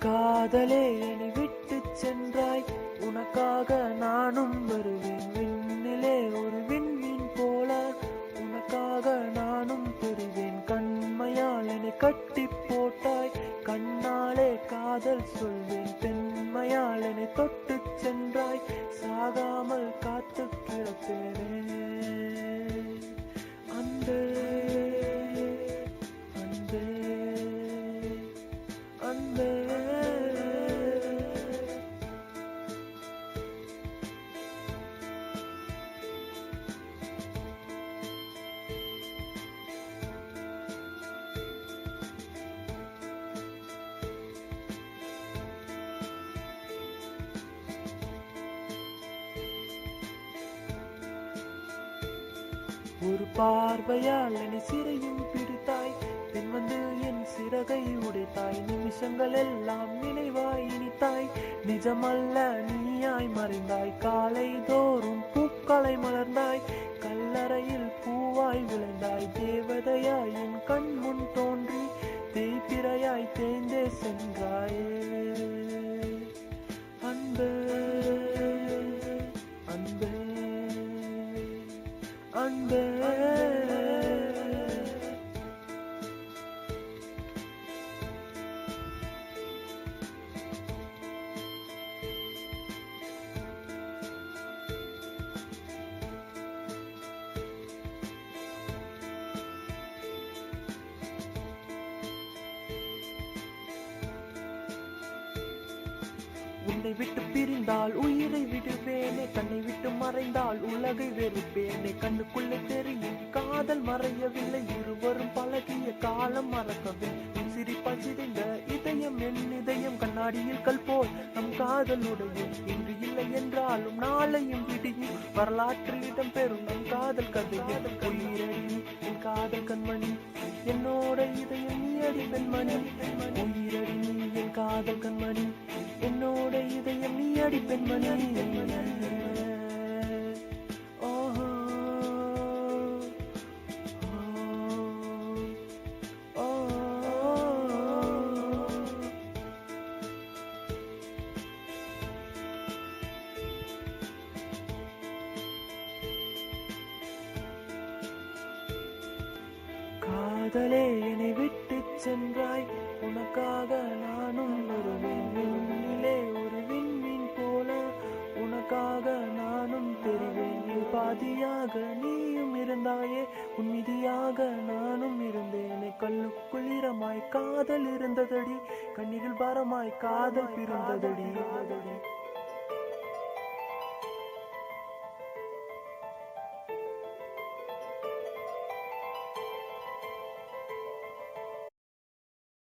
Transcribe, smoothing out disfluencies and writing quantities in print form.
காதலே என்னை விட்டு சென்றாய், உனக்காக நானும் வருவேன். விண்ணிலே ஒரு விண்மீன் போல உனக்காக நானும் தெரிவேன். கண்மையால் என்னை கட்டி போட்டாய், கண்ணாலே காதல் சொல்வேன். பெண்மையால் என்னை தொட்டு சென்றாய், சாகாமல் காத்து கிடப்பேனே. அன்பே அன்பே அன்பே ஒரு பார்வையால் என்னை சிறையும் பிடித்தாய், பின் வந்து என் சிறகை உடைத்தாய். நிமிஷங்கள் எல்லாம் நினைவாய் இனித்தாய், நிஜமல்ல நீயாய் மறைந்தாய். காலை தோறும் பூக்களை மலர்ந்தாய், கல்லறையில் பூவாய் விளைந்தாய். தேவதையாய் என் கண் முன் தோன்றி தேய்பிரையாய் தேய்ந்தே சென்றாயே. அன்பே அன்பே அன்பே உன்னை விட்டு பிரிந்தால் உயிரை விடுவேனே, கண்ணை விட்டு மறைந்தால் உலகை வெறுப்பேனே. கண்ணுக்குள்ளே தெரியும் காதல் மறையவில்லை, இருவரும் பழகிய காலம் மறக்கவில்லை. உன் சிரிப்பால் சிதைந்த இதயம் என் இதயம், கண்ணாடியில் கல் போல் நம் காதலுடைய. இன்று இல்லை என்றாலும் நாளையும் விடியும், வரலாற்றில் இடம் பெறும் நம் காதல் கதையை. உயிரடி என் காதல் கண்மணி, என்னோட இதயம் நீ அடி பெண்மணி. உயிரடி நீ என் காதல் கண்மணி, என்னோட இதயம் நீ அடி பெண்மணி. ஓஹோ காதலே என்னை விட்டு சென்றாய், உனக்காக நானும் வருவேன். விண்ணிலே ஒரு விண்மீன் போல உனக்காக நானும் தெரிவேன். என் பாதியாக நீயும் இருந்தாயே, உன் மிதியாக நானும் இருந்தேனே. கல்லுக்குள் ஈரமாய் காதல் இருந்ததடி, கண்ணீரில் பாரமாய் காதல் பிறந்ததடி.